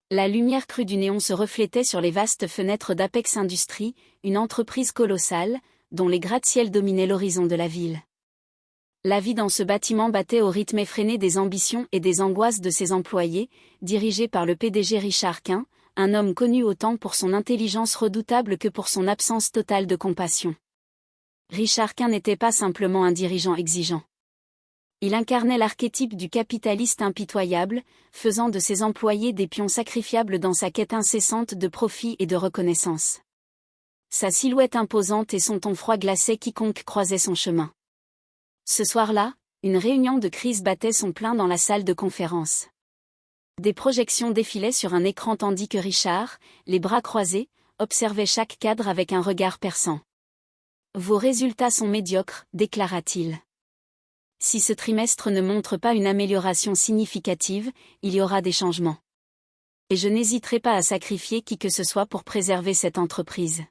La lumière crue du néon se reflétait sur les vastes fenêtres d'Apex Industries, une entreprise colossale, dont les gratte-ciel dominaient l'horizon de la ville. La vie dans ce bâtiment battait au rythme effréné des ambitions et des angoisses de ses employés, dirigé par le PDG Richard Quint, un homme connu autant pour son intelligence redoutable que pour son absence totale de compassion. Richard Quint n'était pas simplement un dirigeant exigeant. Il incarnait l'archétype du capitaliste impitoyable, faisant de ses employés des pions sacrifiables dans sa quête incessante de profit et de reconnaissance. Sa silhouette imposante et son ton froid glaçaient quiconque croisait son chemin. Ce soir-là, une réunion de crise battait son plein dans la salle de conférence. Des projections défilaient sur un écran tandis que Richard, les bras croisés, observait chaque cadre avec un regard perçant. « Vos résultats sont médiocres », déclara-t-il. « Si ce trimestre ne montre pas une amélioration significative, il y aura des changements. Et je n'hésiterai pas à sacrifier qui que ce soit pour préserver cette entreprise. »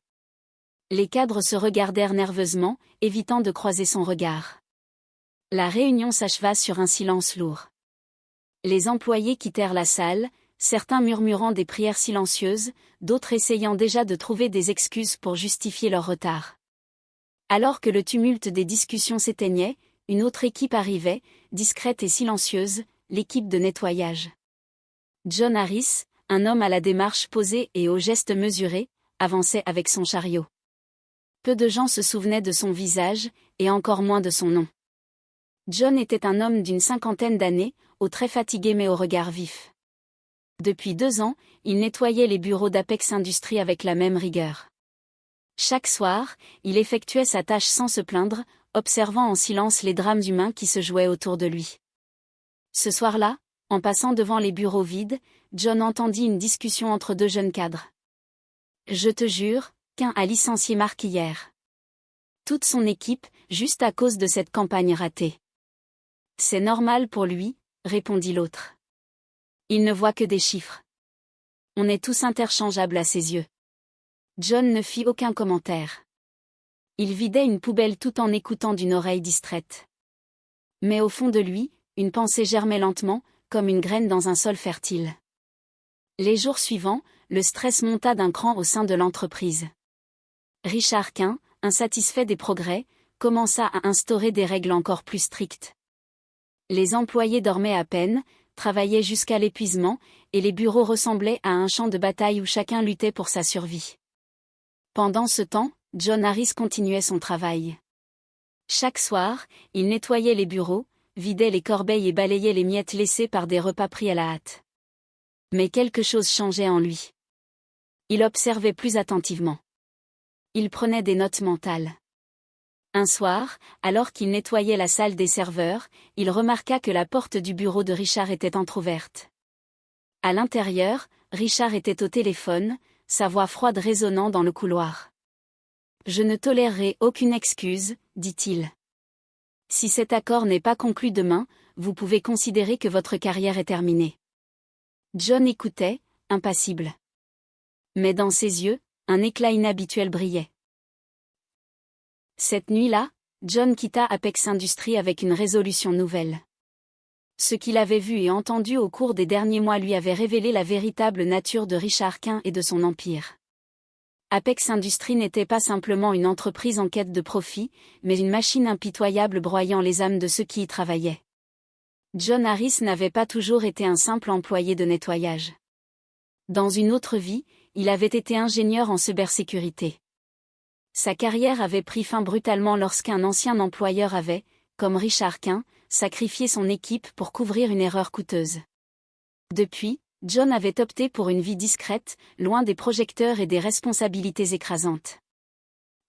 Les cadres se regardèrent nerveusement, évitant de croiser son regard. La réunion s'acheva sur un silence lourd. Les employés quittèrent la salle, certains murmurant des prières silencieuses, d'autres essayant déjà de trouver des excuses pour justifier leur retard. Alors que le tumulte des discussions s'éteignait, une autre équipe arrivait, discrète et silencieuse, l'équipe de nettoyage. John Harris, un homme à la démarche posée et aux gestes mesurés, avançait avec son chariot. Peu de gens se souvenaient de son visage, et encore moins de son nom. John était un homme d'une 50aine d'années, aux traits fatigués mais au regard vif. Depuis 2 ans, il nettoyait les bureaux d'Apex Industries avec la même rigueur. Chaque soir, il effectuait sa tâche sans se plaindre, observant en silence les drames humains qui se jouaient autour de lui. Ce soir-là, en passant devant les bureaux vides, John entendit une discussion entre 2 jeunes cadres. « Je te jure, Quint a licencié Mark hier. Toute son équipe, juste à cause de cette campagne ratée. » « C'est normal pour lui, » répondit l'autre. « Il ne voit que des chiffres. On est tous interchangeables à ses yeux. » John ne fit aucun commentaire. Il vidait une poubelle tout en écoutant d'une oreille distraite. Mais au fond de lui, une pensée germait lentement, comme une graine dans un sol fertile. Les jours suivants, le stress monta d'un cran au sein de l'entreprise. Richard Quint, insatisfait des progrès, commença à instaurer des règles encore plus strictes. Les employés dormaient à peine, travaillaient jusqu'à l'épuisement, et les bureaux ressemblaient à un champ de bataille où chacun luttait pour sa survie. Pendant ce temps, John Harris continuait son travail. Chaque soir, il nettoyait les bureaux, vidait les corbeilles et balayait les miettes laissées par des repas pris à la hâte. Mais quelque chose changeait en lui. Il observait plus attentivement. Il prenait des notes mentales. Un soir, alors qu'il nettoyait la salle des serveurs, il remarqua que la porte du bureau de Richard était entr'ouverte. À l'intérieur, Richard était au téléphone, sa voix froide résonnant dans le couloir. « Je ne tolérerai aucune excuse, » dit-il. « Si cet accord n'est pas conclu demain, vous pouvez considérer que votre carrière est terminée. » John écoutait, impassible. Mais dans ses yeux, un éclat inhabituel brillait. Cette nuit-là, John quitta Apex Industries avec une résolution nouvelle. Ce qu'il avait vu et entendu au cours des derniers mois lui avait révélé la véritable nature de Richard Quint et de son empire. Apex Industries n'était pas simplement une entreprise en quête de profit, mais une machine impitoyable broyant les âmes de ceux qui y travaillaient. John Harris n'avait pas toujours été un simple employé de nettoyage. Dans une autre vie, il avait été ingénieur en cybersécurité. Sa carrière avait pris fin brutalement lorsqu'un ancien employeur avait, comme Richard Quint, sacrifié son équipe pour couvrir une erreur coûteuse. Depuis, John avait opté pour une vie discrète, loin des projecteurs et des responsabilités écrasantes.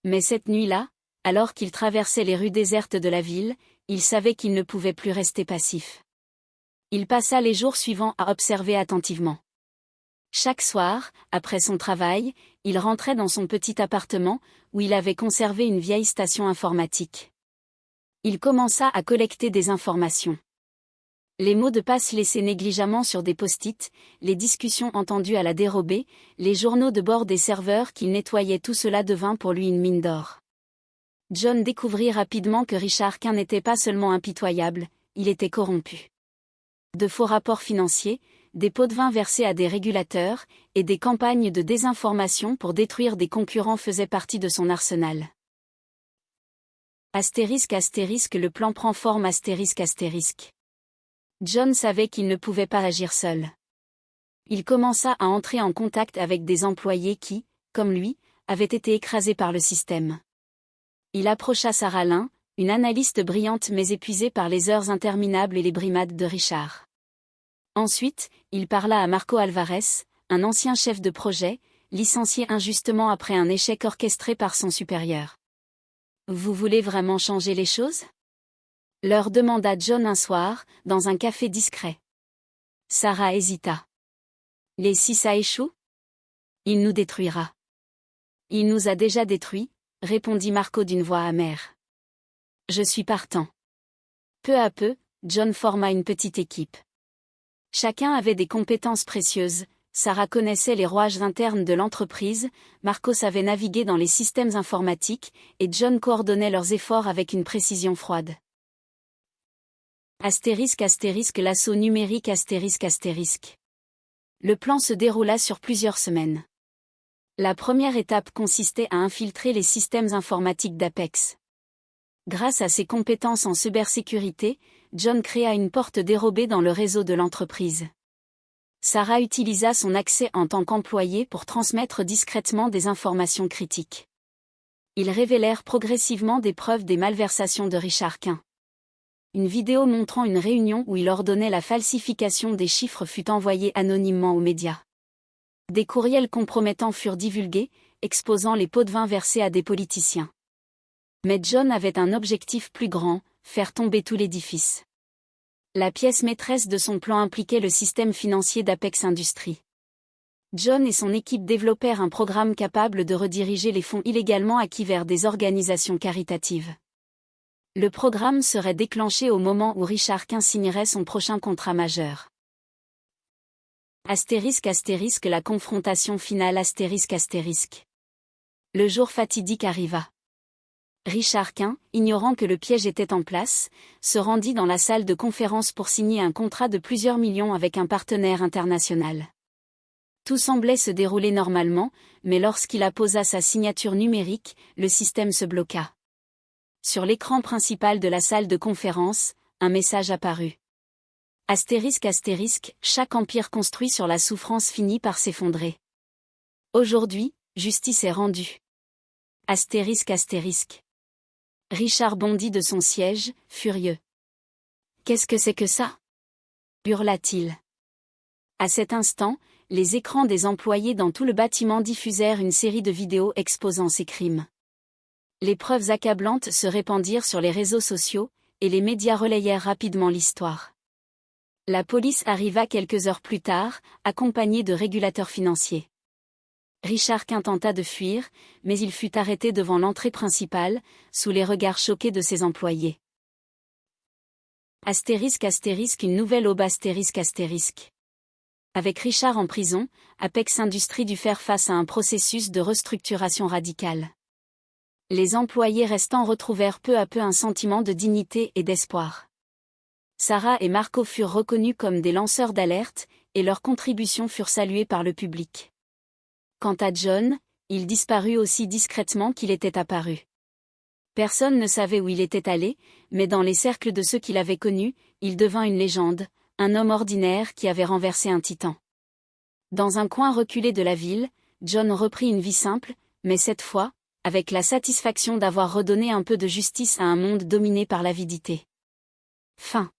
Mais cette nuit-là, alors qu'il traversait les rues désertes de la ville, il savait qu'il ne pouvait plus rester passif. Il passa les jours suivants à observer attentivement. Chaque soir, après son travail, il rentrait dans son petit appartement, où il avait conservé une vieille station informatique. Il commença à collecter des informations. Les mots de passe laissés négligemment sur des post-it, les discussions entendues à la dérobée, les journaux de bord des serveurs qu'il nettoyait, tout cela devint pour lui une mine d'or. John découvrit rapidement que Richard Quint n'était pas seulement impitoyable, il était corrompu. De faux rapports financiers, des pots de vin versés à des régulateurs, et des campagnes de désinformation pour détruire des concurrents faisaient partie de son arsenal. Astérisque astérisque le plan prend forme astérisque astérisque. John savait qu'il ne pouvait pas agir seul. Il commença à entrer en contact avec des employés qui, comme lui, avaient été écrasés par le système. Il approcha Sarah Lynn, une analyste brillante mais épuisée par les heures interminables et les brimades de Richard. Ensuite, il parla à Marco Alvarez, un ancien chef de projet, licencié injustement après un échec orchestré par son supérieur. « Vous voulez vraiment changer les choses ?» leur demanda John un soir, dans un café discret. Sarah hésita. « Et si ça échoue ? Il nous détruira. » « Il nous a déjà détruits, » répondit Marco d'une voix amère. « Je suis partant. » Peu à peu, John forma une petite équipe. Chacun avait des compétences précieuses. Sarah connaissait les rouages internes de l'entreprise, Marco savait naviguer dans les systèmes informatiques, et John coordonnait leurs efforts avec une précision froide. Astérisque astérisque l'assaut numérique astérisque astérisque. Le plan se déroula sur plusieurs semaines. La première étape consistait à infiltrer les systèmes informatiques d'Apex. Grâce à ses compétences en cybersécurité, John créa une porte dérobée dans le réseau de l'entreprise. Sarah utilisa son accès en tant qu'employée pour transmettre discrètement des informations critiques. Ils révélèrent progressivement des preuves des malversations de Richard Quint. Une vidéo montrant une réunion où il ordonnait la falsification des chiffres fut envoyée anonymement aux médias. Des courriels compromettants furent divulgués, exposant les pots de vin versés à des politiciens. Mais John avait un objectif plus grand, faire tomber tout l'édifice. La pièce maîtresse de son plan impliquait le système financier d'Apex Industries. John et son équipe développèrent un programme capable de rediriger les fonds illégalement acquis vers des organisations caritatives. Le programme serait déclenché au moment où Richard Quint signerait son prochain contrat majeur. Astérisque astérisque la confrontation finale astérisque astérisque. Le jour fatidique arriva. Richard Quint, ignorant que le piège était en place, se rendit dans la salle de conférence pour signer un contrat de plusieurs millions avec un partenaire international. Tout semblait se dérouler normalement, mais lorsqu'il apposa sa signature numérique, le système se bloqua. Sur l'écran principal de la salle de conférence, un message apparut. Astérisque astérisque, chaque empire construit sur la souffrance finit par s'effondrer. Aujourd'hui, justice est rendue. Astérisque astérisque. Richard bondit de son siège, furieux. « Qu'est-ce que c'est que ça ?» hurla-t-il. À cet instant, les écrans des employés dans tout le bâtiment diffusèrent une série de vidéos exposant ces crimes. Les preuves accablantes se répandirent sur les réseaux sociaux, et les médias relayèrent rapidement l'histoire. La police arriva quelques heures plus tard, accompagnée de régulateurs financiers. Richard Quint tenta de fuir, mais il fut arrêté devant l'entrée principale, sous les regards choqués de ses employés. Astérisque astérisque une nouvelle aube astérisque astérisque. Avec Richard en prison, Apex Industries dut faire face à un processus de restructuration radicale. Les employés restants retrouvèrent peu à peu un sentiment de dignité et d'espoir. Sarah et Marco furent reconnus comme des lanceurs d'alerte, et leurs contributions furent saluées par le public. Quant à John, il disparut aussi discrètement qu'il était apparu. Personne ne savait où il était allé, mais dans les cercles de ceux qui l'avaient connu, il devint une légende, un homme ordinaire qui avait renversé un titan. Dans un coin reculé de la ville, John reprit une vie simple, mais cette fois, avec la satisfaction d'avoir redonné un peu de justice à un monde dominé par l'avidité. Fin.